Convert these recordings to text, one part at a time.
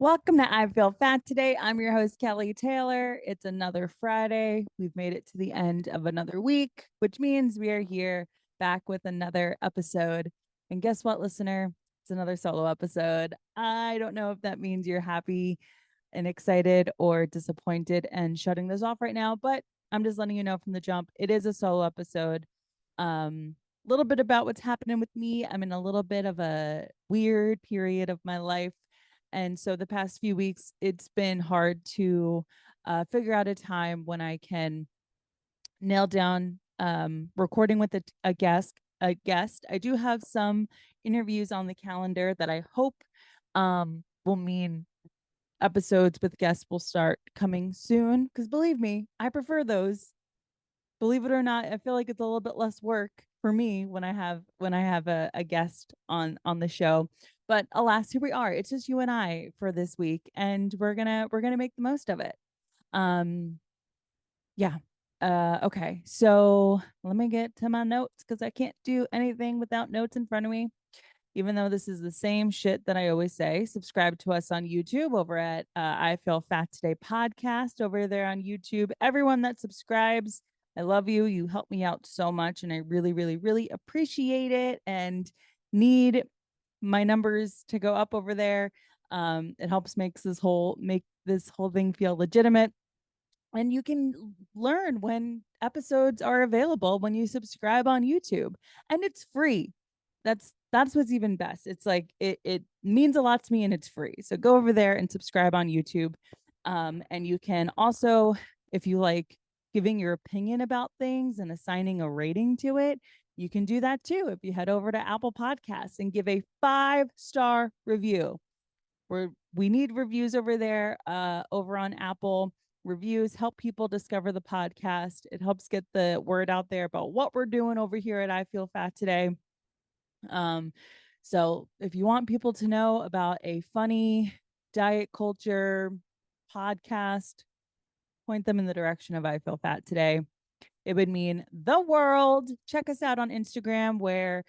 Welcome to I Feel Fat Today. I'm your host, Kelly Taylor. It's another Friday. We've made it to the end of another week, which means we are here back with another episode. And guess what, listener? It's another solo episode. I don't know if that means you're happy and excited or disappointed and shutting this off right now, but I'm just letting you know from the jump. It is a solo episode. A little bit about what's happening with me. I'm in a little bit of a weird period of my life. And so the past few weeks, it's been hard to figure out a time when I can nail down recording with a guest. I do have some interviews on the calendar that I hope will mean episodes with guests will start coming soon. Because believe me, I prefer those. Believe it or not, I feel like it's a little bit less work for me when I have a guest on the show. But alas, here we are. It's just you and I for this week, and we're gonna make the most of it. Um, yeah. Okay. So let me get to my notes because I can't do anything without notes in front of me. Even though this is the same shit that I always say, subscribe to us on YouTube over at I Feel Fat Today podcast over there on YouTube. Everyone that subscribes, I love you. You help me out so much, and I really, really, really appreciate it and need my numbers to go up over there. It helps make this whole thing feel legitimate. And you can learn when episodes are available when you subscribe on YouTube, and it's free. That's what's even best. It's like it means a lot to me and it's free. So go over there and subscribe on YouTube. And you can also, if you like giving your opinion about things and assigning a rating to it, you can do that too. If you head over to Apple Podcasts and give a 5-star review. We need reviews over there, over on Apple. Reviews help people discover the podcast. It helps get the word out there about what we're doing over here at I Feel Fat Today. Um, so if you want people to know about a funny diet culture podcast, point them in the direction of I Feel Fat Today. It would mean the world. Check us out on Instagram where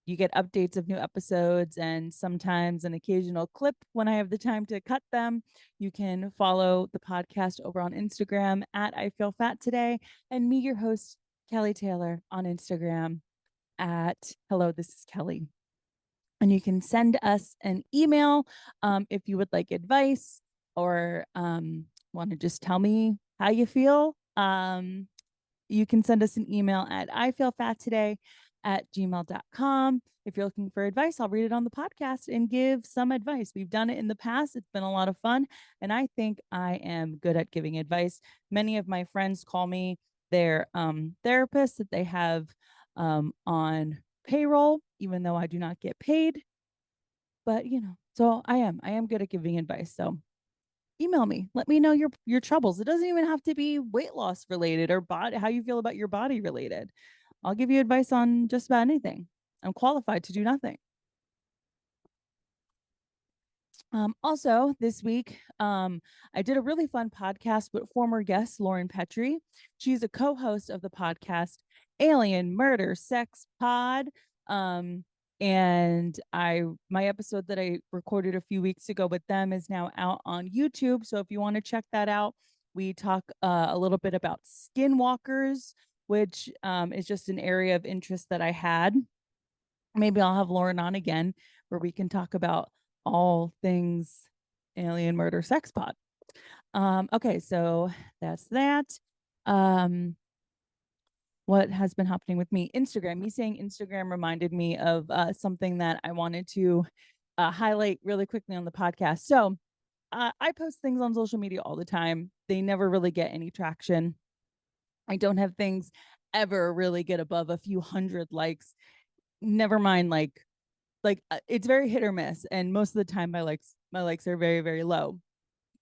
you get updates of new episodes and sometimes an occasional clip when I have the time to cut them. You can follow the podcast over on Instagram at I Feel Fat Today, and me, your host, Kelly Taylor, on Instagram at Hello, this is Kelly. And you can send us an email if you would like advice or want to just tell me how you feel. You can send us an email at ifeelfattoday@gmail.com. If you're looking for advice, I'll read it on the podcast and give some advice. We've done it in the past. It's been a lot of fun. And I think I am good at giving advice. Many of my friends call me their therapists that they have on payroll, even though I do not get paid. But so I am good at giving advice. So email me. Let me know your troubles. It doesn't even have to be weight loss related or how you feel about your body related. I'll give you advice on just about anything. I'm qualified to do nothing. Also, this week, I did a really fun podcast with former guest Lauren Petrie. She's a co-host of the podcast Alien Murder Sex Pod. And my episode that I recorded a few weeks ago with them is now out on YouTube. So if you want to check that out, we talk a little bit about skinwalkers, which is just an area of interest that I had. Maybe I'll have Lauren on again where we can talk about all things alien murder sex pod. Okay, so that's that. What has been happening with me? Instagram. Me saying Instagram reminded me of something that I wanted to highlight really quickly on the podcast. So I post things on social media all the time. They never really get any traction. I don't have things ever really get above a few hundred likes. Never mind it's very hit or miss, and most of the time my likes are very, very low,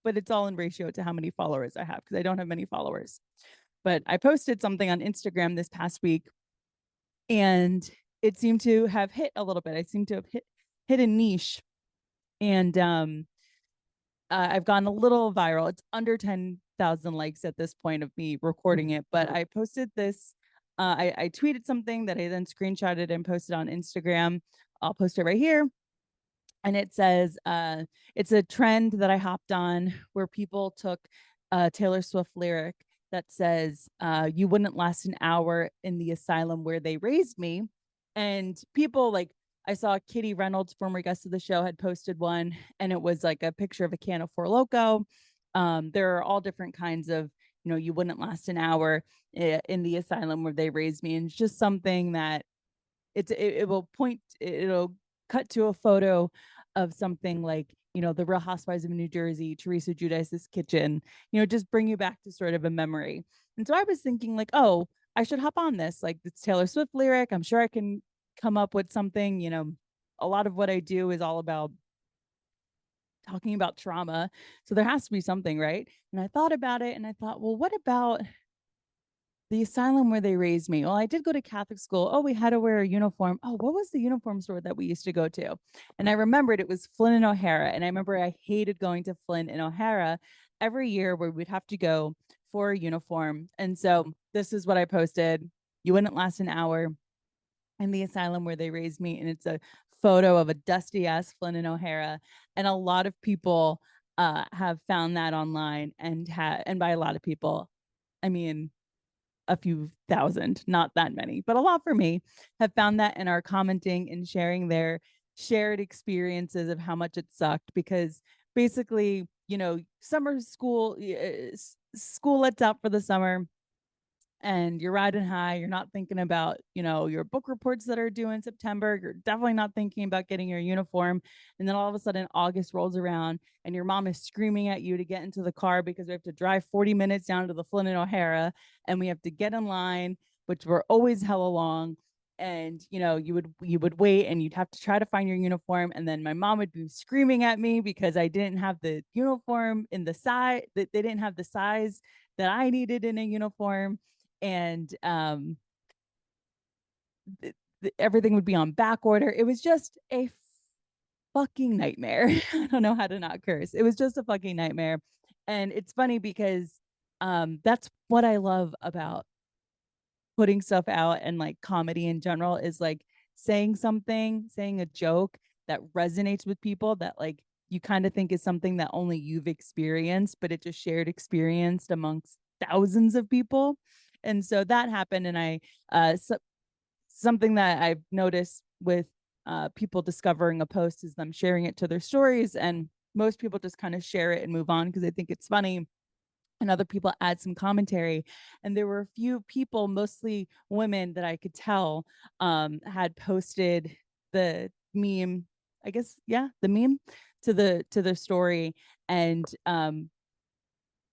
but it's all in ratio to how many followers I have because I don't have many followers. But I posted something on Instagram this past week, and it seemed to have hit a little bit. I seem to have hit a niche, and I've gone a little viral. It's under 10,000 likes at this point of me recording it, but I posted this. I tweeted something that I then screenshotted and posted on Instagram. I'll post it right here. And it says, it's a trend that I hopped on where people took a Taylor Swift lyric that says, you wouldn't last an hour in the asylum where they raised me. And people like, I saw Kitty Reynolds, former guest of the show, had posted one, and it was like a picture of a can of Four Loko. There are all different kinds of, you wouldn't last an hour in the asylum where they raised me. And it's just something that it will point, it'll cut to a photo of something like, the Real Housewives of New Jersey, Teresa Giudice's kitchen, just bring you back to sort of a memory. And so I was thinking like, oh, I should hop on this. Like, it's Taylor Swift lyric. I'm sure I can come up with something. A lot of what I do is all about talking about trauma. So there has to be something, right? And I thought about it and I thought, well, what about the asylum where they raised me? Well, I did go to Catholic school. Oh, we had to wear a uniform. Oh, what was the uniform store that we used to go to? And I remembered it was Flynn and O'Hara. And I remember I hated going to Flynn and O'Hara every year where we'd have to go for a uniform. And so this is what I posted. You wouldn't last an hour in the asylum where they raised me. And it's a photo of a dusty ass Flynn and O'Hara. And a lot of people have found that online and by a lot of people, I mean, a few thousand, not that many, but a lot for me, have found that and are commenting and sharing their shared experiences of how much it sucked. Because basically, summer school, school lets out for the summer, and you're riding high. You're not thinking about, your book reports that are due in September. You're definitely not thinking about getting your uniform. And then all of a sudden August rolls around and your mom is screaming at you to get into the car because we have to drive 40 minutes down to the Flynn and O'Hara, and we have to get in line, which were always hella long. And you would wait and you'd have to try to find your uniform, and then my mom would be screaming at me because I didn't have the uniform in the size that they didn't have the size that I needed in a uniform. And everything would be on back order. It was just a fucking nightmare. I don't know how to not curse. It was just a fucking nightmare. And it's funny because that's what I love about putting stuff out, and like comedy in general is like saying a joke that resonates with people, that like you kind of think is something that only you've experienced, but it just shared experienced amongst thousands of people. And so that happened. And something that I've noticed with people discovering a post is them sharing it to their stories. And most people just kind of share it and move on because they think it's funny. And other people add some commentary. And there were a few people, mostly women, that I could tell had posted the meme, I guess, yeah, the meme to the story, and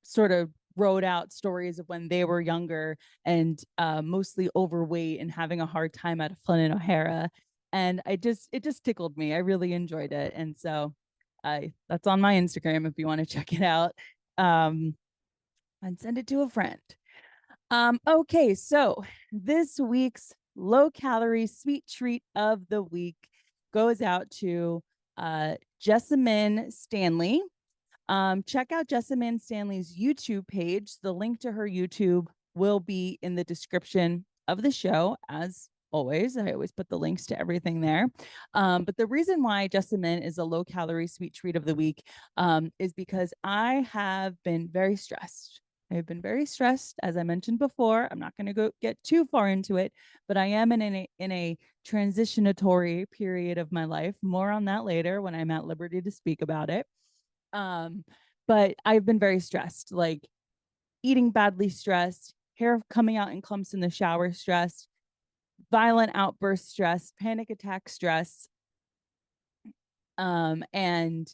sort of wrote out stories of when they were younger and mostly overweight and having a hard time at Flynn and O'Hara. And it just tickled me. I really enjoyed it. And so that's on my Instagram if you want to check it out. And send it to a friend. Okay, so this week's low calorie sweet treat of the week goes out to Jessamine Stanley. Check out Jessamine Stanley's YouTube page. The link to her YouTube will be in the description of the show, as always. I always put the links to everything there. But the reason why Jessamine is a low calorie sweet treat of the week is because I have been very stressed. I've been very stressed, as I mentioned before. I'm not going to get too far into it, but I am in a transitionatory period of my life. More on that later when I'm at liberty to speak about it. But I've been very stressed, like eating badly stressed, hair coming out in clumps in the shower stressed, violent outburst stress, panic attack stress. And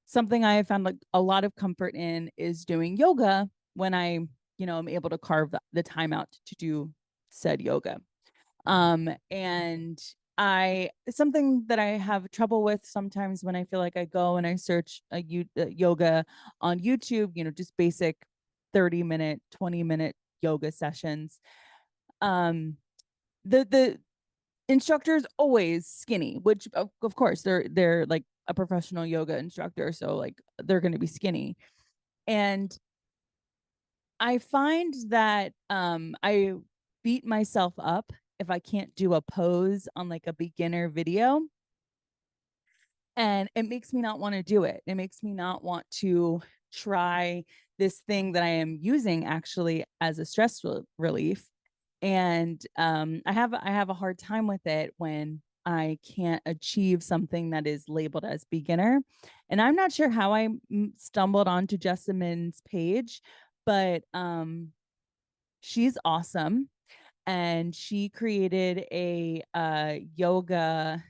something I have found like a lot of comfort in is doing yoga when I, am able to carve the time out to do said yoga. And something that I have trouble with sometimes when I feel like I go and I search yoga on YouTube, just basic 30-minute, 20-minute yoga sessions. The instructor's always skinny, which of course they're like a professional yoga instructor, so like they're going to be skinny. And I find that I beat myself up if I can't do a pose on like a beginner video. And it makes me not want to do it. It makes me not want to try this thing that I am using actually as a stress relief. And I have a hard time with it when I can't achieve something that is labeled as beginner. And I'm not sure how I stumbled onto Jessamyn's page, but she's awesome, and she created a yoga.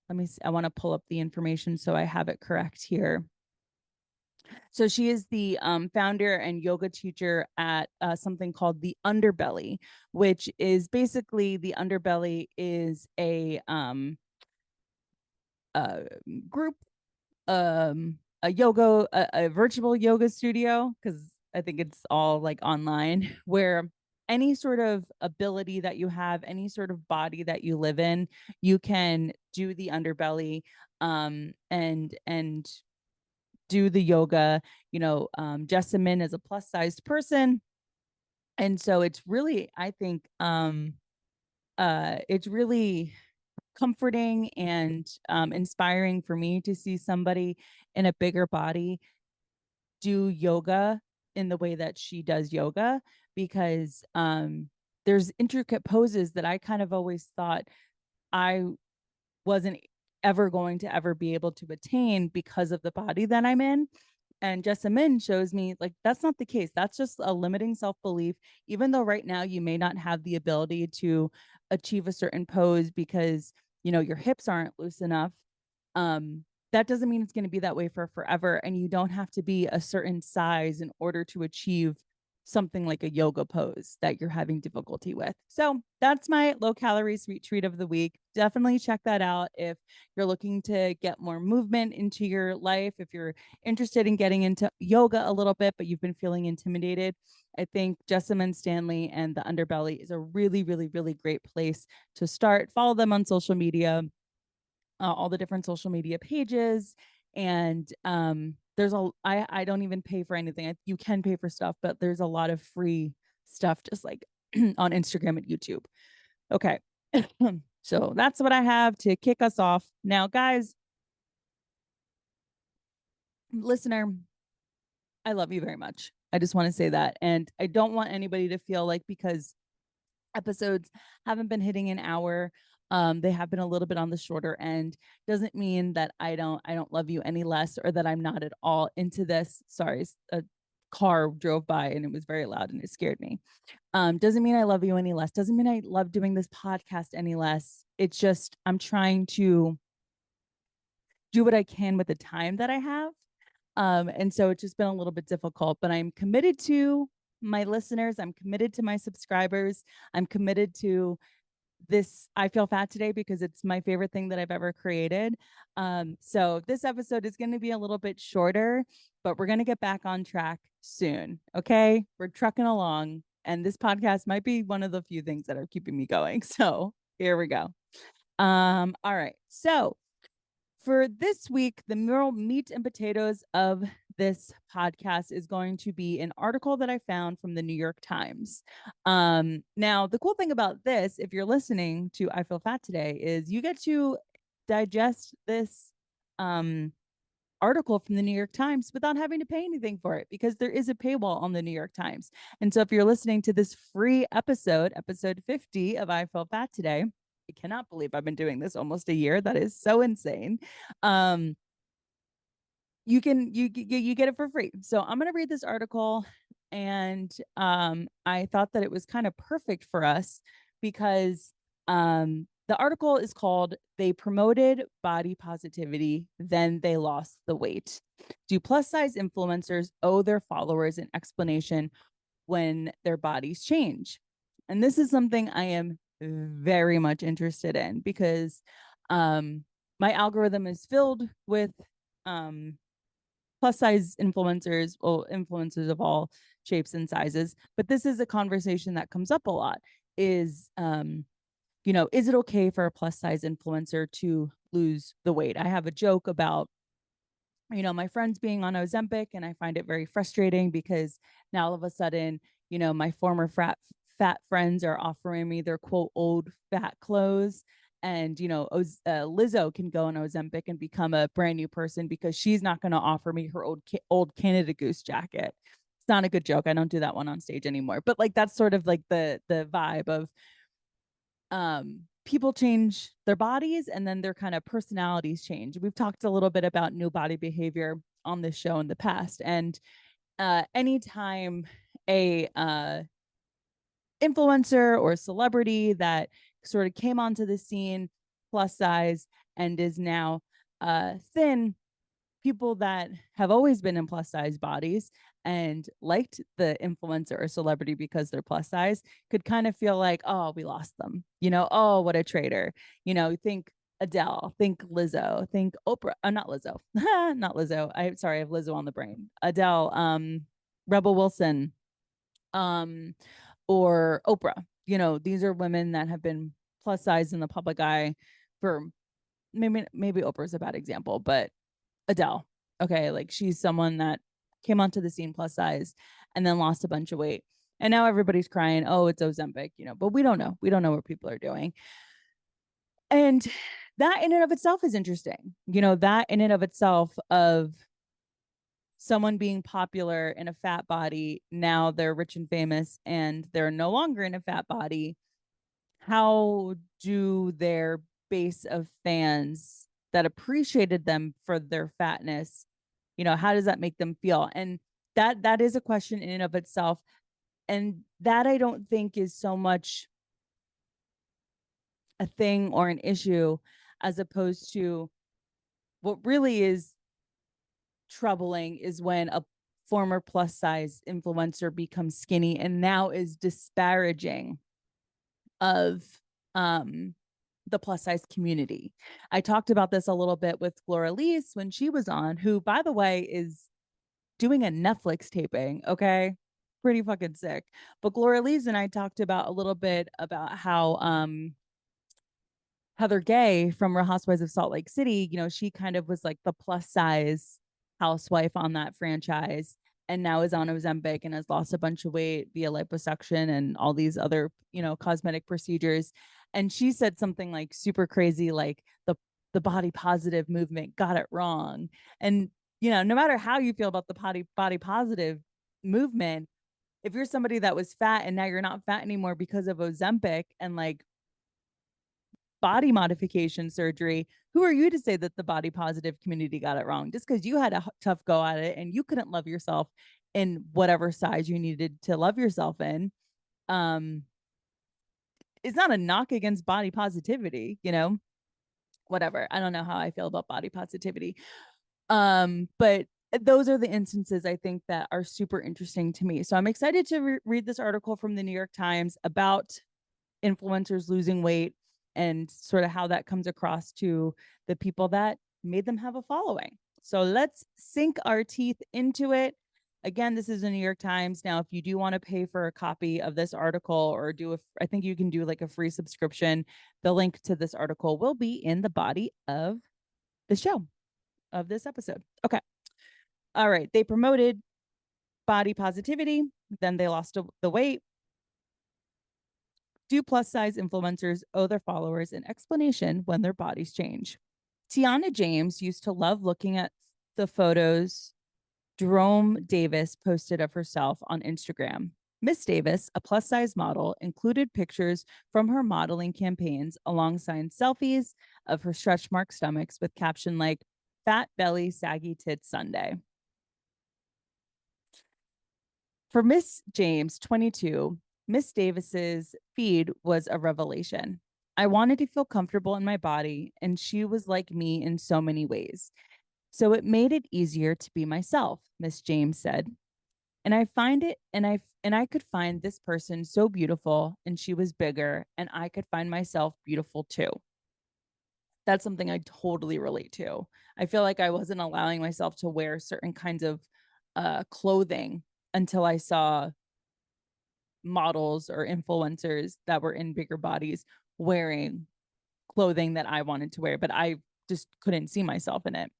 Let me see, I want to pull up the information so I have it correct here. So she is the founder and yoga teacher at something called the Underbelly, which is basically, the Underbelly is a group, a virtual yoga studio, because I think it's all like online, where any sort of ability that you have, any sort of body that you live in, you can do the Underbelly, and do the yoga. Jessamyn is a plus sized person, and so it's really, I think, it's really comforting and inspiring for me to see somebody in a bigger body do yoga in the way that she does yoga, because there's intricate poses that I kind of always thought I wasn't ever going to ever be able to attain because of the body that I'm in. And Jessamyn shows me like that's not the case. That's just a limiting self-belief. Even though right now you may not have the ability to achieve a certain pose because your hips aren't loose enough, that doesn't mean it's going to be that way for forever. And you don't have to be a certain size in order to achieve something like a yoga pose that you're having difficulty with. So that's my low calorie sweet treat of the week. Definitely check that out if you're looking to get more movement into your life. If you're interested in getting into yoga a little bit, but you've been feeling intimidated, I think Jessamyn Stanley and the Underbelly is a really, really, really great place to start. Follow them on social media, all the different social media pages. And I don't even pay for anything. You can pay for stuff, but there's a lot of free stuff just like on Instagram and YouTube. Okay. So that's what I have to kick us off. Now, guys, listener, I love you very much. I just want to say that. And I don't want anybody to feel like because episodes haven't been hitting an hour, they have been a little bit on the shorter end, doesn't mean that I don't love you any less, or that I'm not at all into this. Sorry, a car drove by and it was very loud and it scared me. Doesn't mean I love you any less, doesn't mean I love doing this podcast any less. It's just I'm trying to do what I can with the time that I have. And so it's just been a little bit difficult, but I'm committed to my listeners. I'm committed to my subscribers. I'm committed to this. I Feel Fat today because it's my favorite thing that I've ever created. So this episode is going to be a little bit shorter, but we're going to get back on track soon. Okay. We're trucking along, and this podcast might be one of the few things that are keeping me going. So here we go. All right. So for this week, the real meat and potatoes of this podcast is going to be an article that I found from the New York Times. Now, the cool thing about this, if you're listening to I Feel Fat today, is you get to digest this article from the New York Times without having to pay anything for it, because there is a paywall on the New York Times. And so if you're listening to this free episode 50 of I Feel Fat today, I cannot believe I've been doing this almost a year. That is so insane. You get it for free. So I'm going to read this article, and I thought that it was kind of perfect for us because the article is called "They Promoted Body Positivity, Then They Lost the Weight. Do plus size influencers owe their followers an explanation when their bodies change?" And this is something I am very much interested in because my algorithm is filled with plus size influencers, or influencers of all shapes and sizes. But this is a conversation that comes up a lot, is is it okay for a plus size influencer to lose the weight? I have a joke about my friends being on Ozempic, and I find it very frustrating because now all of a sudden, my former fat friends are offering me their quote old fat clothes. And, Lizzo can go on Ozempic and become a brand new person because she's not going to offer me her old Canada Goose jacket. It's not a good joke. I don't do that one on stage anymore. But like that's sort of like the vibe of people change their bodies and then their kind of personalities change. We've talked a little bit about new body behavior on this show in the past. And anytime a influencer or celebrity that sort of came onto the scene plus size and is now thin, people that have always been in plus size bodies and liked the influencer or celebrity because they're plus size could kind of feel like, oh, we lost them, oh, what a traitor. Think Adele, think Lizzo, think Oprah. Not Lizzo. Not Lizzo. I have Lizzo on the brain. Adele, Rebel Wilson, or Oprah. These are women that have been plus size in the public eye for maybe Oprah's a bad example, but Adele. Okay, like she's someone that came onto the scene plus size and then lost a bunch of weight. And now everybody's crying, oh, it's Ozempic, but we don't know. We don't know what people are doing. And that in and of itself is interesting. That in and of itself of someone being popular in a fat body, now they're rich and famous and they're no longer in a fat body. How do their base of fans that appreciated them for their fatness, how does that make them feel? And that is a question in and of itself. And that I don't think is so much a thing or an issue as opposed to what really is troubling is when a former plus size influencer becomes skinny and now is disparaging of the plus size community. I talked about this a little bit with Gloralise when she was on, who, by the way, is doing a Netflix taping. Okay. Pretty fucking sick. But Gloralise and I talked about a little bit about how Heather Gay from Real Housewives of Salt Lake City, she kind of was like the plus size housewife on that franchise and now is on Ozempic and has lost a bunch of weight via liposuction and all these other, cosmetic procedures. And she said something like super crazy, like the body positive movement got it wrong. And, no matter how you feel about the body positive movement, if you're somebody that was fat and now you're not fat anymore because of Ozempic and like body modification surgery, who are you to say that the body positive community got it wrong? Just because you had a tough go at it and you couldn't love yourself in whatever size you needed to love yourself in, it's not a knock against body positivity, whatever. I don't know how I feel about body positivity. But those are the instances I think that are super interesting to me. So I'm excited to read this article from the New York Times about influencers losing weight and sort of how that comes across to the people that made them have a following. So let's sink our teeth into it. Again, this is the New York Times. Now, if you do want to pay for a copy of this article or I think you can do like a free subscription. The link to this article will be in the body of the show of this episode. Okay. All right. They promoted body positivity. Then they lost the weight. Do plus size influencers owe their followers an explanation when their bodies change? Tiana James used to love looking at the photos Jerome Davis posted of herself on Instagram. Miss Davis, a plus size model, included pictures from her modeling campaigns alongside selfies of her stretch mark stomachs with caption like fat belly, saggy tits Sunday. For Miss James, 22, Miss Davis's feed was a revelation. I wanted to feel comfortable in my body, and she was like me in so many ways. So it made it easier to be myself, Miss James said. And I find it, and I could find this person so beautiful, and she was bigger, and I could find myself beautiful too. That's something I totally relate to. I feel like I wasn't allowing myself to wear certain kinds of clothing until I saw models or influencers that were in bigger bodies wearing clothing that I wanted to wear, but I just couldn't see myself in it.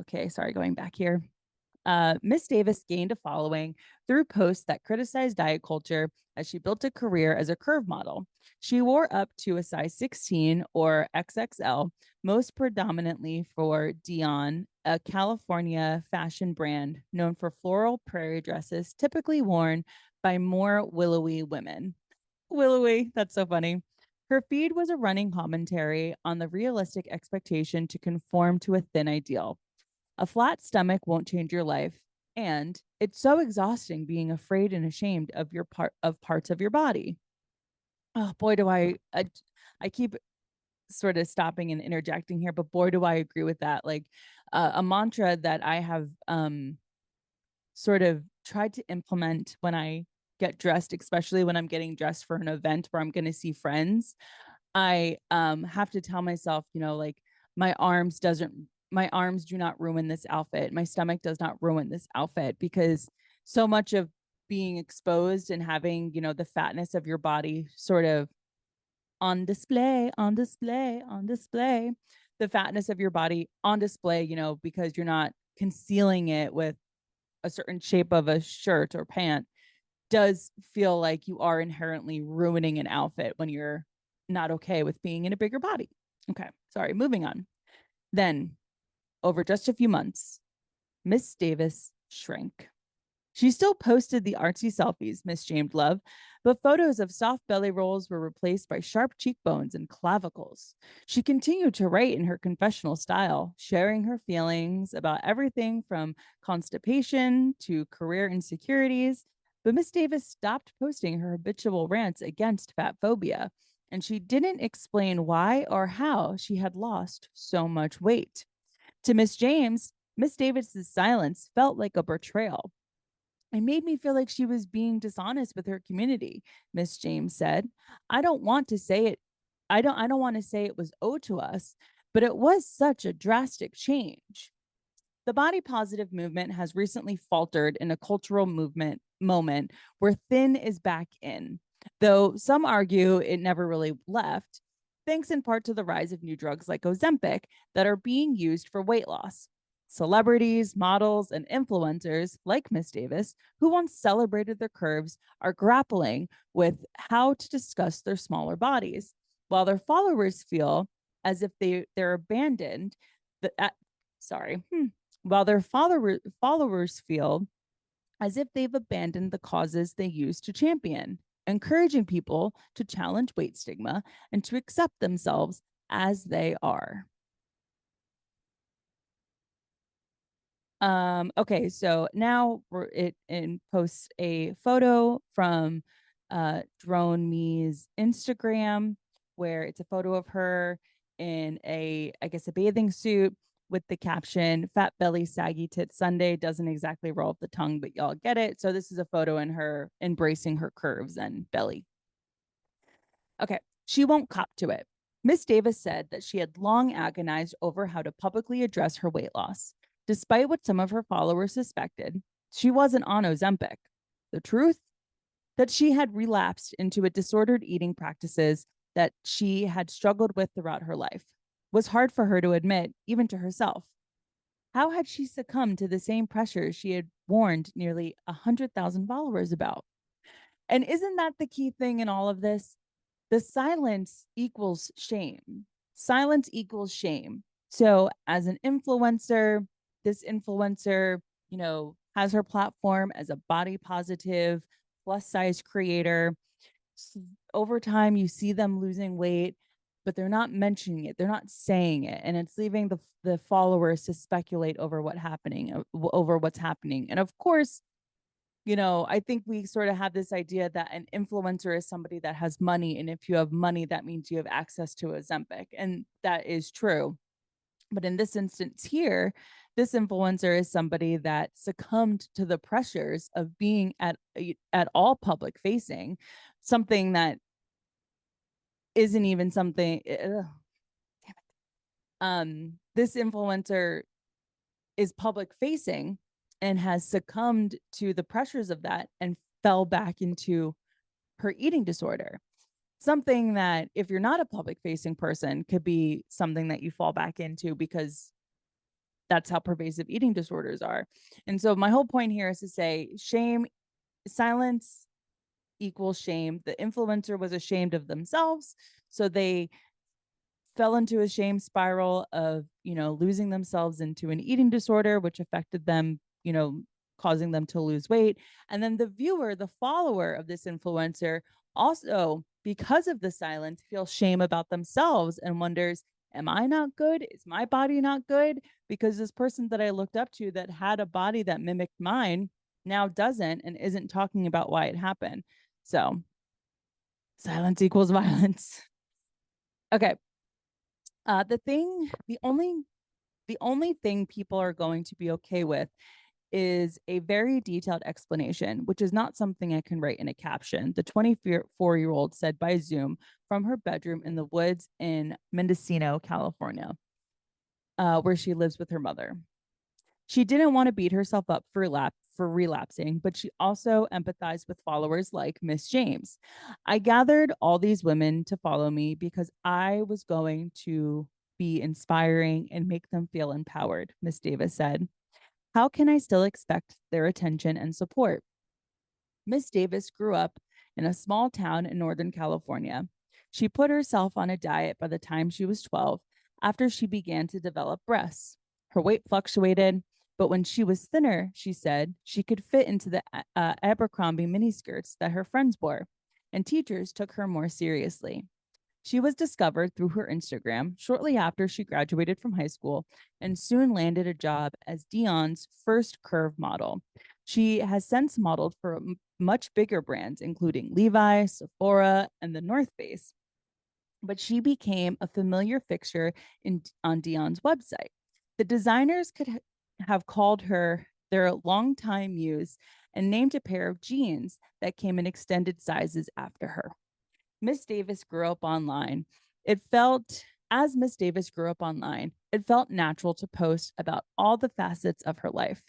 Okay, sorry, going back here. Miss Davis gained a following through posts that criticized diet culture as she built a career as a curve model. She wore up to a size 16 or XXL, most predominantly for Dion, a California fashion brand known for floral prairie dresses typically worn by more willowy women. Willowy, that's so funny. Her feed was a running commentary on the realistic expectation to conform to a thin ideal. A flat stomach won't change your life, and it's so exhausting being afraid and ashamed of your parts of your body. Oh boy, do I keep sort of stopping and interjecting here, but boy, do I agree with that. Like a mantra that I have sort of tried to implement when I get dressed, especially when I'm getting dressed for an event where I'm going to see friends. I have to tell myself, like my arms do not ruin this outfit. My stomach does not ruin this outfit, because so much of being exposed and having, the fatness of your body sort of on display, on display, on display, the fatness of your body on display, because you're not concealing it with a certain shape of a shirt or pant, does feel like you are inherently ruining an outfit when you're not okay with being in a bigger body. Okay, sorry, moving on. Then, over just a few months, Miss Davis shrank. She still posted the artsy selfies Miss James loved, but photos of soft belly rolls were replaced by sharp cheekbones and clavicles. She continued to write in her confessional style, sharing her feelings about everything from constipation to career insecurities. But Miss Davis stopped posting her habitual rants against fat phobia, and she didn't explain why or how she had lost so much weight. To Miss James, Miss Davis's silence felt like a betrayal. It made me feel like she was being dishonest with her community, Miss James said. I don't want to say it. I don't want to say it was owed to us, but it was such a drastic change. The body positive movement has recently faltered in a cultural moment where thin is back in, though some argue it never really left, thanks in part to the rise of new drugs like Ozempic that are being used for weight loss. Celebrities, models, and influencers like Miss Davis, who once celebrated their curves, are grappling with how to discuss their smaller bodies, while their followers feel as if they're abandoned. The, sorry, while their followers feel as if they've abandoned the causes they used to champion, encouraging people to challenge weight stigma and to accept themselves as they are. Okay, so now it posts a photo from Drone Me's Instagram, where it's a photo of her in I guess a bathing suit with the caption "Fat belly, saggy tit Sunday." Doesn't exactly roll off the tongue, but y'all get it. So this is a photo in her embracing her curves and belly. Okay, she won't cop to it. Miss Davis said that she had long agonized over how to publicly address her weight loss. Despite what some of her followers suspected, she wasn't on Ozempic. The truth? That she had relapsed into a disordered eating practices that she had struggled with throughout her life was hard for her to admit, even to herself. How had she succumbed to the same pressures she had warned nearly 100,000 followers about? And isn't that the key thing in all of this? The silence equals shame. Silence equals shame. So, as an influencer, this influencer, has her platform as a body positive, plus size creator. Over time, you see them losing weight, but they're not mentioning it. They're not saying it. And it's leaving the followers to speculate over over what's happening. And of course, I think we sort of have this idea that an influencer is somebody that has money. And if you have money, that means you have access to Ozempic. And that is true. But in this instance here, this influencer is somebody that succumbed to the pressures of being at all public facing, something that isn't even something. Damn it. This influencer is public facing and has succumbed to the pressures of that and fell back into her eating disorder. Something that, if you're not a public facing person, could be something that you fall back into because that's how pervasive eating disorders are. And so my whole point here is to say silence equals shame. The influencer was ashamed of themselves, so they fell into a shame spiral of, losing themselves into an eating disorder, which affected them, causing them to lose weight. And then the viewer, the follower of this influencer, also, because of the silence, feels shame about themselves and wonders, am I not good? Is my body not good? Because this person that I looked up to that had a body that mimicked mine now doesn't and isn't talking about why it happened. So silence equals violence. Okay. The only thing people are going to be okay with is a very detailed explanation, which is not something I can write in a caption. The 24-year-old said by Zoom from her bedroom in the woods in Mendocino, California, where she lives with her mother. She didn't want to beat herself up for relapsing, but she also empathized with followers like Miss James. I gathered all these women to follow me because I was going to be inspiring and make them feel empowered, Miss Davis said. How can I still expect their attention and support? Miss Davis grew up in a small town in Northern California. She put herself on a diet by the time she was 12 after she began to develop breasts. Her weight fluctuated, but when she was thinner, she said she could fit into the Abercrombie miniskirts that her friends wore, and teachers took her more seriously. She was discovered through her Instagram shortly after she graduated from high school and soon landed a job as Dion's first curve model. She has since modeled for much bigger brands, including Levi's, Sephora, and the North Face. But she became a familiar fixture on Dion's website. The designers could have called her their longtime muse and named a pair of jeans that came in extended sizes after her. Miss Davis grew up online. As Miss Davis grew up online, it felt natural to post about all the facets of her life,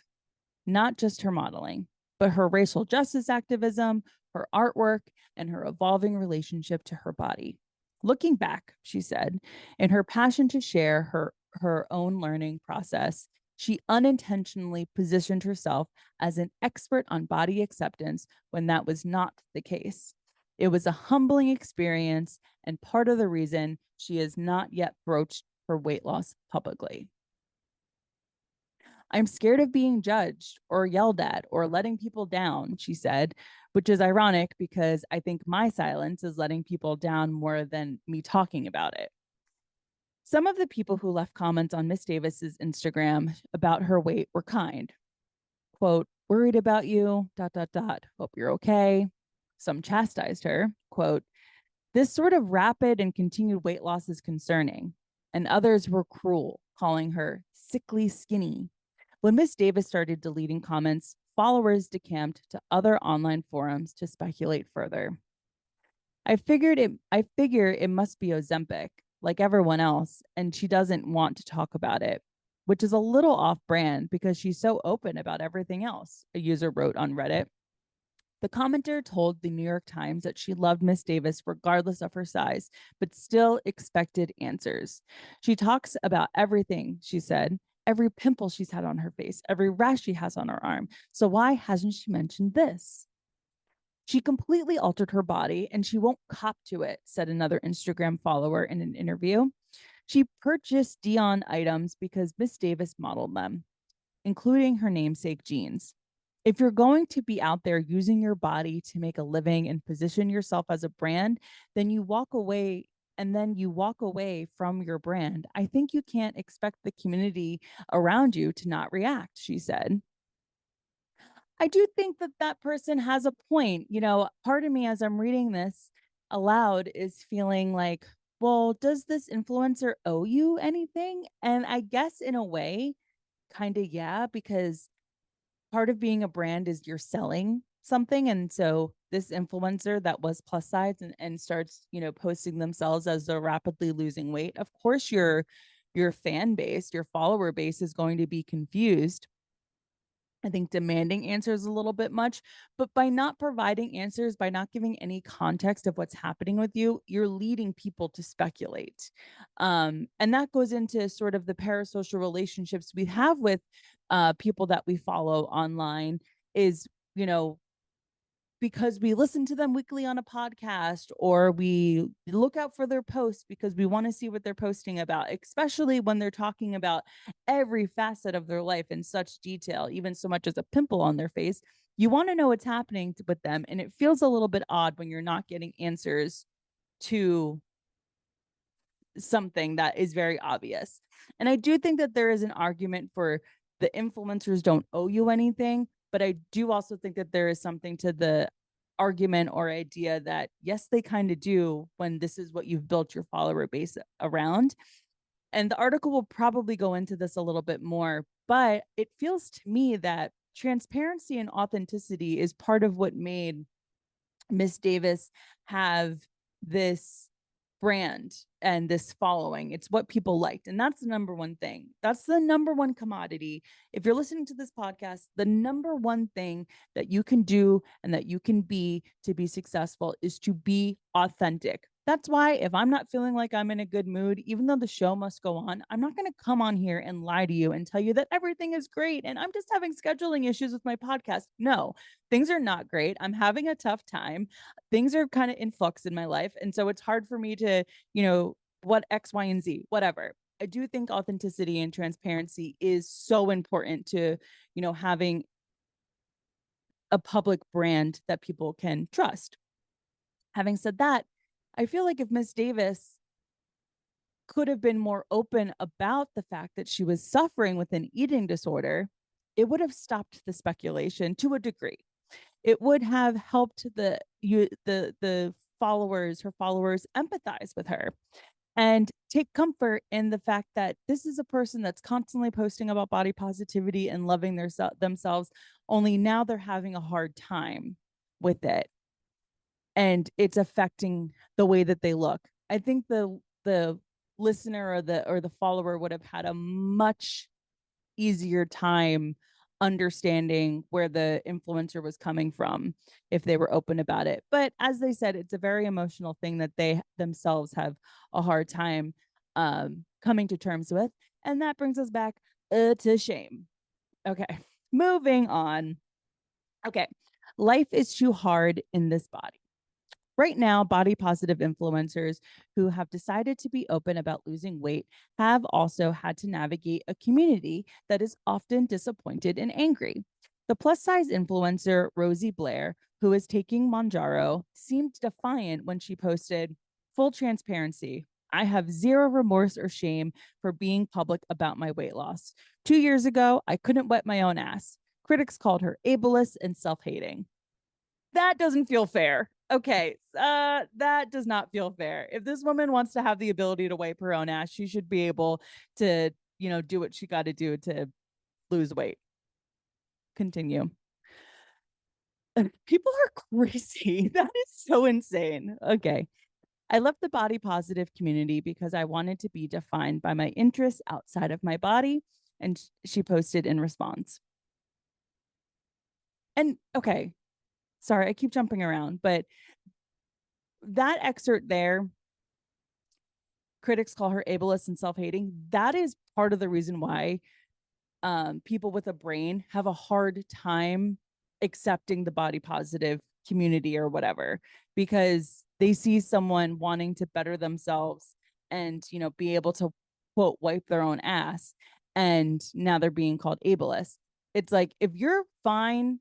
not just her modeling, but her racial justice activism, her artwork, and her evolving relationship to her body. Looking back, she said, in her passion to share her own learning process, she unintentionally positioned herself as an expert on body acceptance when that was not the case. It was a humbling experience and part of the reason she has not yet broached her weight loss publicly. I'm scared of being judged or yelled at or letting people down, she said, which is ironic because I think my silence is letting people down more than me talking about it. Some of the people who left comments on Miss Davis's Instagram about her weight were kind. Quote, worried about you, ... Hope you're okay. Some chastised her, quote, this sort of rapid and continued weight loss is concerning. And others were cruel, calling her sickly skinny. When Miss Davis started deleting comments, followers decamped to other online forums to speculate further. I figure it must be Ozempic, like everyone else, and she doesn't want to talk about it, which is a little off brand because she's so open about everything else, a user wrote on Reddit. The commenter told the New York Times that she loved Miss Davis regardless of her size, but still expected answers. She talks about everything, she said, every pimple she's had on her face, every rash she has on her arm. So why hasn't she mentioned this? She completely altered her body and she won't cop to it, said another Instagram follower in an interview. She purchased Dion items because Miss Davis modeled them, including her namesake jeans. If you're going to be out there using your body to make a living and position yourself as a brand, then you walk away from your brand. I think you can't expect the community around you to not react, she said. I do think that that person has a point. Part of me as I'm reading this aloud is feeling like, well, does this influencer owe you anything? And I guess in a way, kind of, yeah, because part of being a brand is you're selling something. And so this influencer that was plus size and starts, posting themselves as they're rapidly losing weight. Of course, your fan base, your follower base is going to be confused. I think demanding answers a little bit much, but by not providing answers, by not giving any context of what's happening with you, you're leading people to speculate. And that goes into sort of the parasocial relationships we have with people that we follow online is, you know, because we listen to them weekly on a podcast, or we look out for their posts because we want to see what they're posting about, especially when they're talking about every facet of their life in such detail, even so much as a pimple on their face. You want to know what's happening with them. And it feels a little bit odd when you're not getting answers to something that is very obvious. And I do think that there is an argument for the influencers don't owe you anything, but I do also think that there is something to the argument or idea that yes, they kind of do when this is what you've built your follower base around. And the article will probably go into this a little bit more, but it feels to me that transparency and authenticity is part of what made Miss Davis have this brand and this following. It's what people liked. And that's the number one thing. That's the number one commodity. If you're listening to this podcast, the number one thing that you can do and that you can be to be successful is to be authentic. That's why if I'm not feeling like I'm in a good mood, even though the show must go on, I'm not going to come on here and lie to you and tell you that everything is great and I'm just having scheduling issues with my podcast. No, things are not great. I'm having a tough time. Things are kind of in flux in my life. And so it's hard for me to, what X, Y, and Z, whatever. I do think authenticity and transparency is so important to, having a public brand that people can trust. Having said that, I feel like if Miss Davis could have been more open about the fact that she was suffering with an eating disorder, it would have stopped the speculation to a degree. It would have helped the her followers empathize with her and take comfort in the fact that this is a person that's constantly posting about body positivity and loving themselves, only now they're having a hard time with it and it's affecting the way that they look. I think the listener or the follower would have had a much easier time understanding where the influencer was coming from if they were open about it. But as they said, it's a very emotional thing that they themselves have a hard time coming to terms with. And that brings us back to shame. Okay, moving on. Okay, life is too hard in this body. Right now, body positive influencers who have decided to be open about losing weight have also had to navigate a community that is often disappointed and angry. The plus size influencer, Rosie Blair, who is taking Mounjaro, seemed defiant when she posted, "Full transparency. I have zero remorse or shame for being public about my weight loss. 2 years ago, I couldn't wipe my own ass. Critics called her ableist and self-hating." That doesn't feel fair. Okay, that does not feel fair. If this woman wants to have the ability to wipe her own ass, she should be able to, do what she got to do to lose weight. Continue. People are crazy. That is so insane. Okay. I left the body positive community because I wanted to be defined by my interests outside of my body. And she posted in response. And okay, sorry, I keep jumping around, but that excerpt there, critics call her ableist and self-hating. That is part of the reason why people with a brain have a hard time accepting the body positive community or whatever, because they see someone wanting to better themselves and, be able to quote wipe their own ass. And now they're being called ableist. It's like, if you're fine,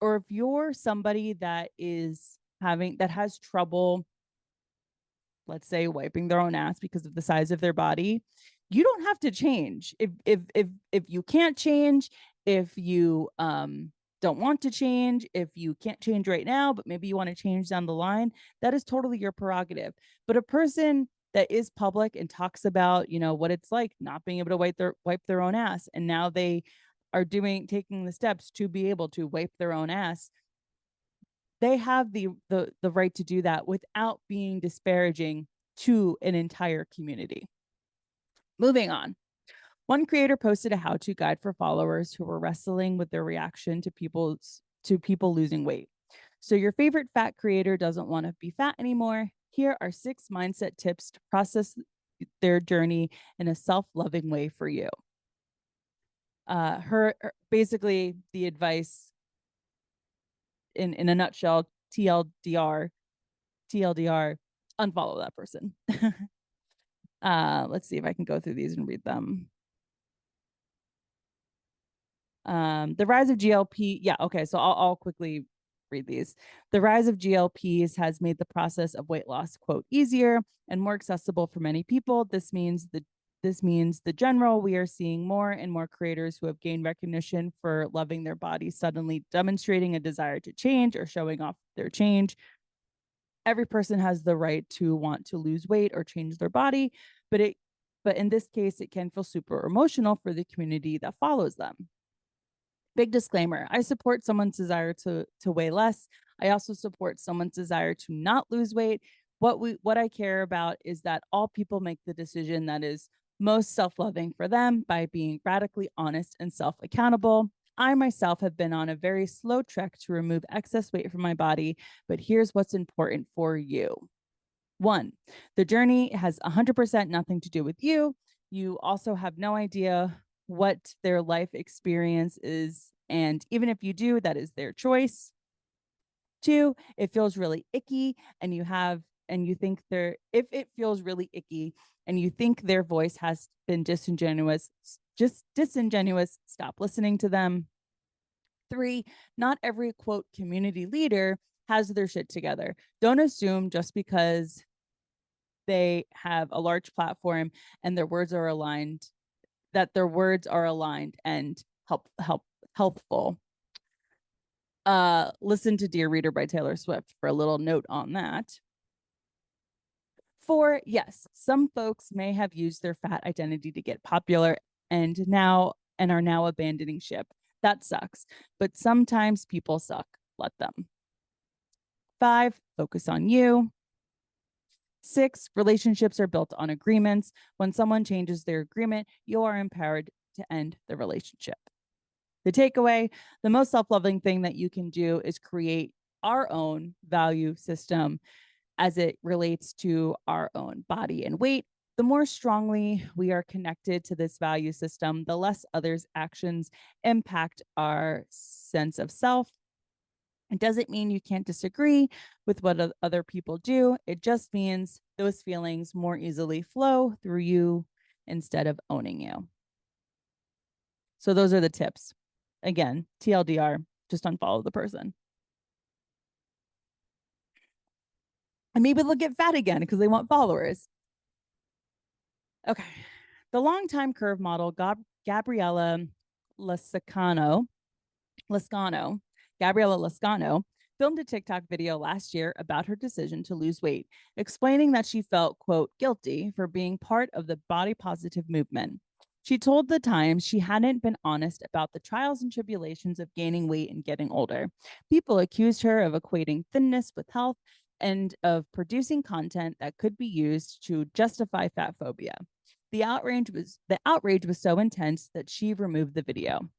or if you're somebody that has trouble, let's say, wiping their own ass because of the size of their body, you don't have to change. If you can't change, if you don't want to change, if you can't change right now, but maybe you want to change down the line, that is totally your prerogative. But a person that is public and talks about, what it's like not being able to wipe their own ass, and now they are taking the steps to be able to wipe their own ass, they have the right to do that without being disparaging to an entire community. Moving on. One creator posted a how-to guide for followers who were wrestling with their reaction to people losing weight. So your favorite fat creator doesn't want to be fat anymore. Here are 6 mindset tips to process their journey in a self-loving way for you. Basically the advice in a nutshell, TLDR, unfollow that person. Let's see if I can go through these and read them. The rise of GLP. Yeah, okay. So I'll quickly read these. The rise of GLPs has made the process of weight loss, quote, easier and more accessible for many people. This means the general, we are seeing more and more creators who have gained recognition for loving their bodies, suddenly demonstrating a desire to change or showing off their change. Every person has the right to want to lose weight or change their body, but in this case, it can feel super emotional for the community that follows them. Big disclaimer, I support someone's desire to weigh less. I also support someone's desire to not lose weight. What I care about is that all people make the decision that is most self-loving for them by being radically honest and self-accountable. I myself have been on a very slow trek to remove excess weight from my body, but here's what's important for you. 1, the journey has 100% nothing to do with you. You also have no idea what their life experience is. And even if you do, that is their choice. 2, it feels really icky and if it feels really icky and you think their voice has been disingenuous, stop listening to them. 3, not every quote community leader has their shit together. Don't assume just because they have a large platform and their words are aligned and helpful. Listen to Dear Reader by Taylor Swift for a little note on that. 4, yes, some folks may have used their fat identity to get popular and are now abandoning ship. That sucks, but sometimes people suck. Let them. 5, focus on you. 6, relationships are built on agreements. When someone changes their agreement, you are empowered to end the relationship. The takeaway, the most self-loving thing that you can do is create our own value system as it relates to our own body and weight. The more strongly we are connected to this value system, the less others' actions impact our sense of self. It doesn't mean you can't disagree with what other people do. It just means those feelings more easily flow through you instead of owning you. So those are the tips. Again, TLDR, just unfollow the person. And maybe they'll get fat again because they want followers. Okay. The longtime curve model, Gabriella Lascano, filmed a TikTok video last year about her decision to lose weight, explaining that she felt, quote, guilty for being part of the body positive movement. She told The Times she hadn't been honest about the trials and tribulations of gaining weight and getting older. People accused her of equating thinness with health and of producing content that could be used to justify fat phobia. The outrage was so intense that she removed the video.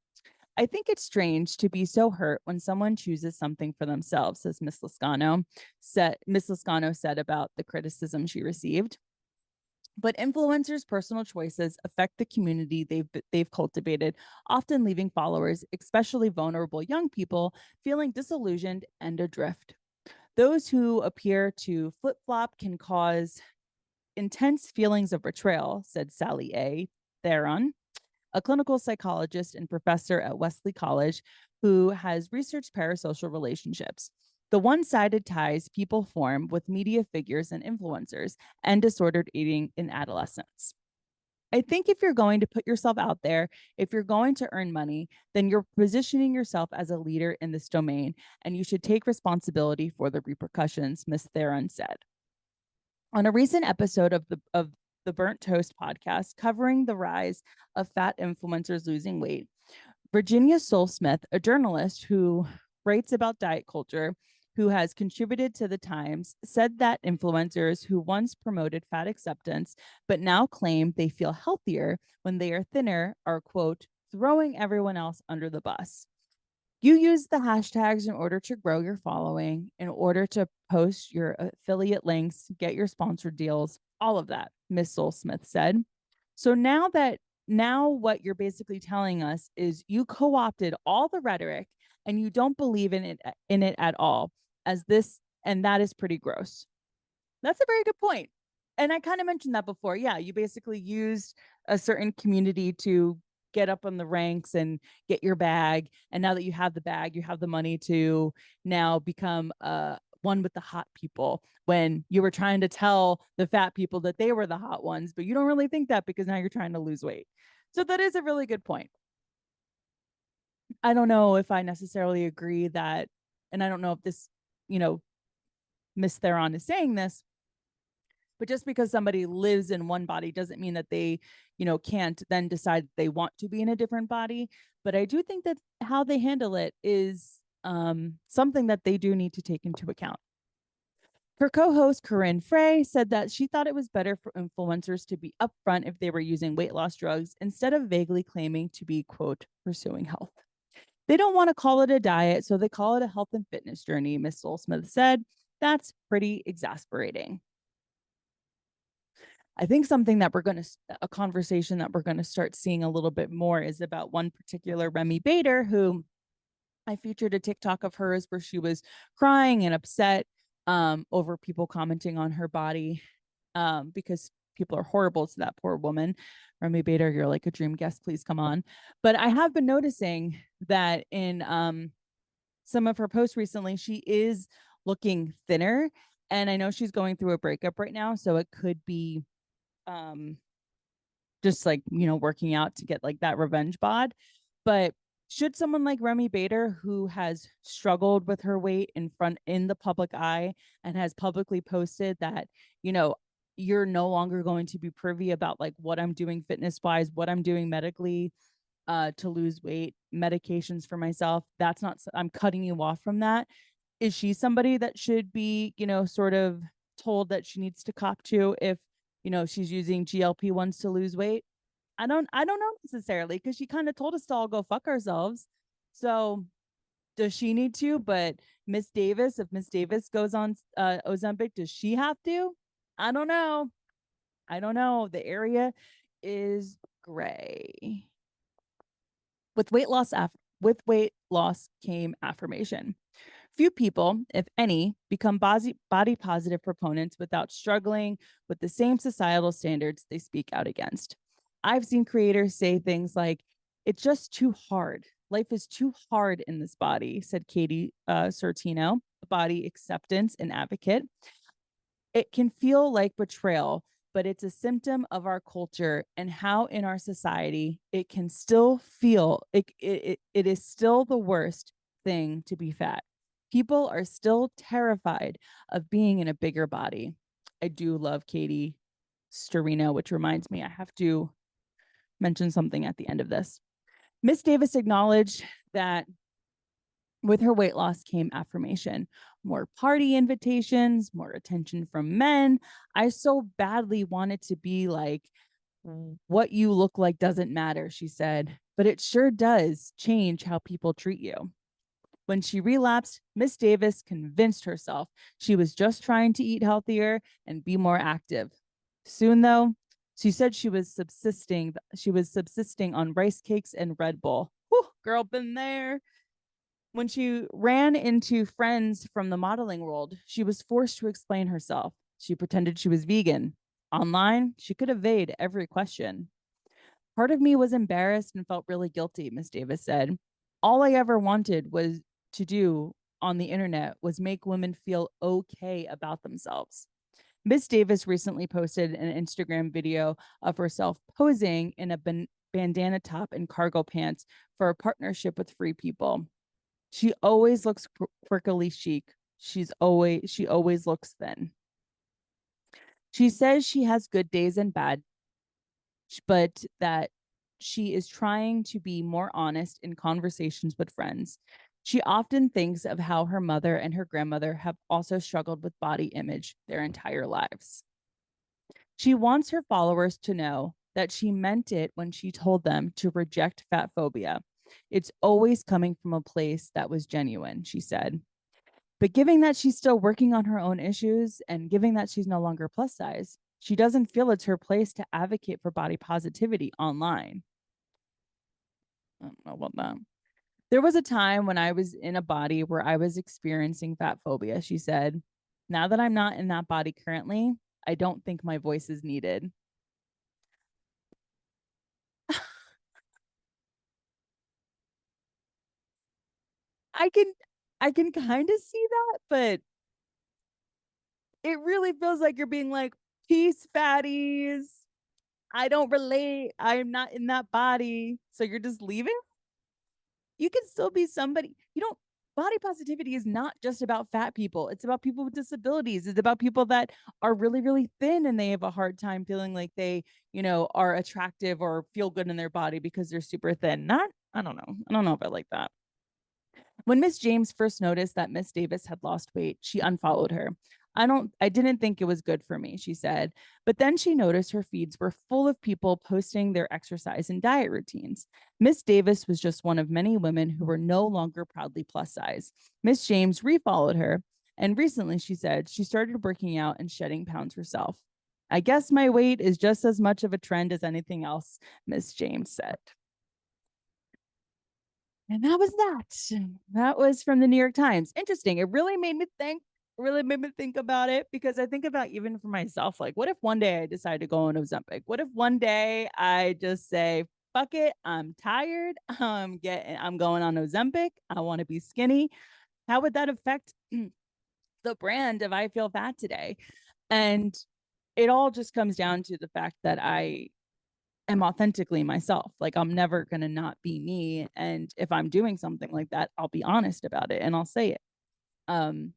I think it's strange to be so hurt when someone chooses something for themselves, says Miss Lascano said about the criticism she received. But influencers' personal choices affect the community they've cultivated, often leaving followers, especially vulnerable young people, feeling disillusioned and adrift. Those who appear to flip-flop can cause intense feelings of betrayal, said Sally A. Theron, a clinical psychologist and professor at Wesley College who has researched parasocial relationships. The one-sided ties people form with media figures and influencers and disordered eating in adolescence. I think if you're going to put yourself out there, if you're going to earn money, then you're positioning yourself as a leader in this domain, and you should take responsibility for the repercussions, Ms. Theron said. On a recent episode of the Burnt Toast podcast covering the rise of fat influencers losing weight, Virginia Sole-Smith, a journalist who writes about diet culture, who has contributed to the Times, said that influencers who once promoted fat acceptance but now claim they feel healthier when they are thinner are, quote, throwing everyone else under the bus. You use the hashtags in order to grow your following, in order to post your affiliate links, get your sponsored deals, all of that, Miss Soul Smith said. So now what you're basically telling us is you co-opted all the rhetoric and you don't believe in it at all, as this, and that is pretty gross. That's a very good point. And I kind of mentioned that before. Yeah, you basically used a certain community to get up on the ranks and get your bag. And now that you have the bag, you have the money to now become one with the hot people, when you were trying to tell the fat people that they were the hot ones, but you don't really think that because now you're trying to lose weight. So that is a really good point. I don't know if I necessarily agree that, and I don't know if this, Miss Theron is saying this, but just because somebody lives in one body doesn't mean that they, can't then decide they want to be in a different body. But I do think that how they handle it is something that they do need to take into account. Her co-host Corinne Frey said that she thought it was better for influencers to be upfront if they were using weight loss drugs instead of vaguely claiming to be, quote, pursuing health. They don't want to call it a diet, so they call it a health and fitness journey, Miss Soul Smith said. That's pretty exasperating. I think a conversation that we're going to start seeing a little bit more is about one particular Remy Bader, who I featured a TikTok of hers where she was crying and upset over people commenting on her body because people are horrible to that poor woman. Remy Bader, you're like a dream guest. Please come on. But I have been noticing that in some of her posts recently, she is looking thinner. And I know she's going through a breakup right now. So it could be just like, working out to get like that revenge bod. But should someone like Remy Bader, who has struggled with her weight in the public eye and has publicly posted that, you're no longer going to be privy about like what I'm doing fitness wise, what I'm doing medically to lose weight, medications for myself, I'm cutting you off from that. Is she somebody that should be, sort of told that she needs to cop to if, she's using GLP-1s to lose weight? I don't know necessarily, because she kind of told us to all go fuck ourselves. So does she need to? But Miss Davis, if Miss Davis goes on Ozempic, does she have to? I don't know. The area is gray. With weight loss came affirmation. Few people, if any, become body positive proponents without struggling with the same societal standards they speak out against. I've seen creators say things like, it's just too hard. Life is too hard in this body, said Katie Sortino, a body acceptance and advocate. It can feel like betrayal, but it's a symptom of our culture and how in our society it can still feel, it is still the worst thing to be fat. People are still terrified of being in a bigger body. I do love Katie Storino, which reminds me I have to mention something at the end of this. Miss Davis acknowledged that with her weight loss came affirmation, more party invitations, more attention from men. I so badly wanted to be like, what you look like doesn't matter, she said, but it sure does change how people treat you. When she relapsed, Miss Davis convinced herself she was just trying to eat healthier and be more active. Soon, though, she said she was subsisting on rice cakes and Red Bull. Whew, girl, been there. When she ran into friends from the modeling world, she was forced to explain herself. She pretended she was vegan. Online, she could evade every question. Part of me was embarrassed and felt really guilty, Miss Davis said. All I ever wanted was to do on the internet was make women feel okay about themselves. Miss Davis recently posted an Instagram video of herself posing in a bandana top and cargo pants for a partnership with Free People. She always looks quirkily chic. She always looks thin. She says she has good days and bad, but that she is trying to be more honest in conversations with friends. She often thinks of how her mother and her grandmother have also struggled with body image their entire lives. She wants her followers to know that she meant it when she told them to reject fat phobia. It's always coming from a place that was genuine, she said. But given that she's still working on her own issues and given that she's no longer plus size, she doesn't feel it's her place to advocate for body positivity online. I don't know about that. There was a time when I was in a body where I was experiencing fat phobia, she said. Now that I'm not in that body currently, I don't think my voice is needed. I can I can kind of see that, but it really feels like you're being like, peace, fatties. I don't relate. I am not in that body. So you're just leaving? You can still be somebody. You don't body positivity is not just about fat people. It's about people with disabilities. It's about people that are really, really thin and they have a hard time feeling like they, are attractive or feel good in their body because they're super thin. Not, I don't know. I don't know if I like that. When Miss James first noticed that Miss Davis had lost weight, she unfollowed her. I didn't think it was good for me, she said. But then she noticed her feeds were full of people posting their exercise and diet routines. Miss Davis was just one of many women who were no longer proudly plus size. Miss James refollowed her, and recently she said she started working out and shedding pounds herself. I guess my weight is just as much of a trend as anything else, Miss James said. And that was that. That was from the New York Times. Interesting. It really made me think about it because I think about even for myself, like, what if one day I decide to go on Ozempic? What if one day I just say, fuck it, I'm tired. I'm going on Ozempic. I want to be skinny. How would that affect the brand of I Feel Fat Today? And it all just comes down to the fact that I am authentically myself. Like I'm never going to not be me. And if I'm doing something like that, I'll be honest about it and I'll say it.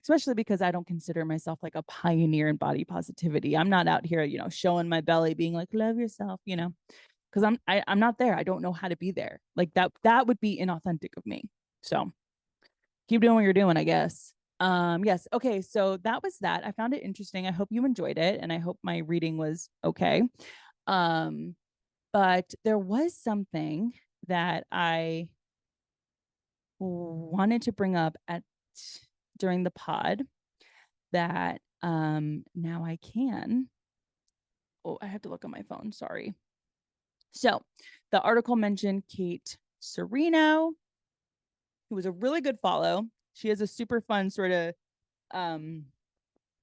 Especially because I don't consider myself like a pioneer in body positivity. I'm not out here, showing my belly, being like, love yourself, because I'm not there. I don't know how to be there. Like that would be inauthentic of me. So keep doing what you're doing, I guess. Yes. Okay. So that was that. I found it interesting. I hope you enjoyed it and I hope my reading was okay. Um, but there was something that I wanted to bring up during the pod that now I can. Oh, I have to look on my phone. Sorry. So the article mentioned Kate Sereno, who was a really good follow. She has a super fun sort of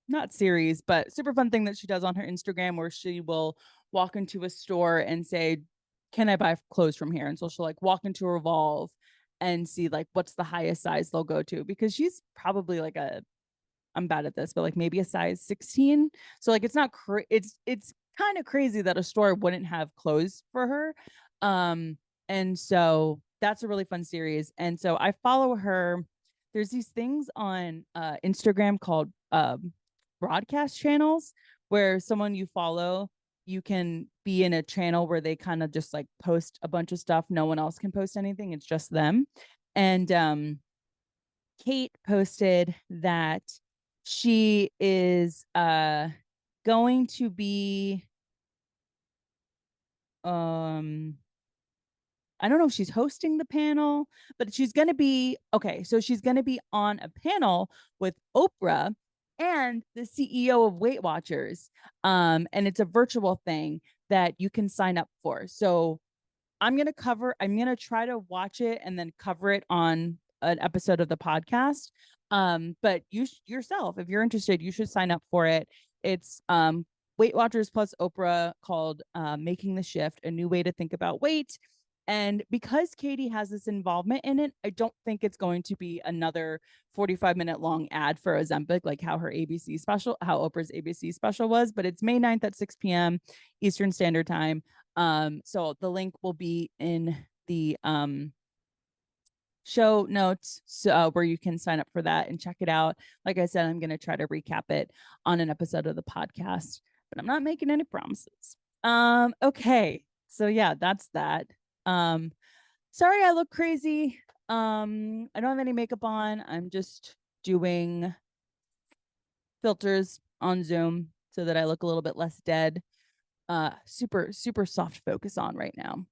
not series, but super fun thing that she does on her Instagram where she will walk into a store and say, can I buy clothes from here? And so she'll like walk into Revolve and see like what's the highest size they'll go to because she's probably like I'm bad at this, but like maybe a size 16. So like it's not it's kind of crazy that a store wouldn't have clothes for her. And so that's a really fun series. And so I follow her. There's these things on Instagram called broadcast channels where someone you follow, you can be in a channel where they kind of just like post a bunch of stuff. No one else can post anything. It's just them. And Kate posted that she is going to be I don't know if she's hosting the panel, but she's going to be okay. So she's going to be on a panel with Oprah and the CEO of Weight Watchers. And it's a virtual thing that you can sign up for. So I'm going to try to watch it and then cover it on an episode of the podcast. But you yourself, if you're interested, you should sign up for it. It's Weight Watchers plus Oprah called Making the Shift, a new way to think about weight. And because Katie has this involvement in it, I don't think it's going to be another 45-minute long ad for Ozempic, like how Oprah's ABC special was, but it's May 9th at 6 p.m. Eastern Standard Time. So the link will be in the show notes where you can sign up for that and check it out. Like I said, I'm going to try to recap it on an episode of the podcast, but I'm not making any promises. Okay. So yeah, that's that. Sorry I look crazy. I don't have any makeup on. I'm just doing filters on Zoom so that I look a little bit less dead. Super soft focus on right now.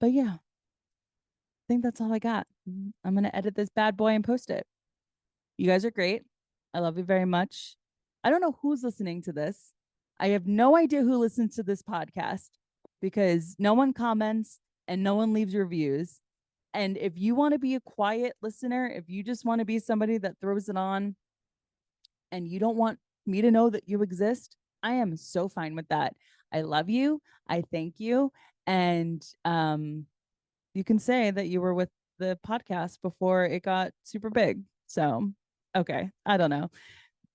But yeah, I think that's all I got. I'm gonna edit this bad boy and post it. You guys are great. I love you very much. I don't know who's listening to this. I have no idea who listens to this podcast because no one comments and no one leaves reviews. And if you want to be a quiet listener, if you just want to be somebody that throws it on and you don't want me to know that you exist, I am so fine with that. I love you. I thank you. And you can say that you were with the podcast before it got super big. So, okay, I don't know.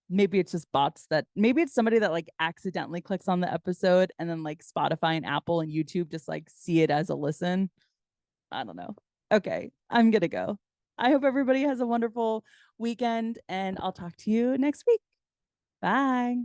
Maybe it's just bots that maybe it's somebody that like accidentally clicks on the episode and then like Spotify and Apple and YouTube just like see it as a listen. I don't know. Okay, I'm gonna go. I hope everybody has a wonderful weekend and I'll talk to you next week. Bye.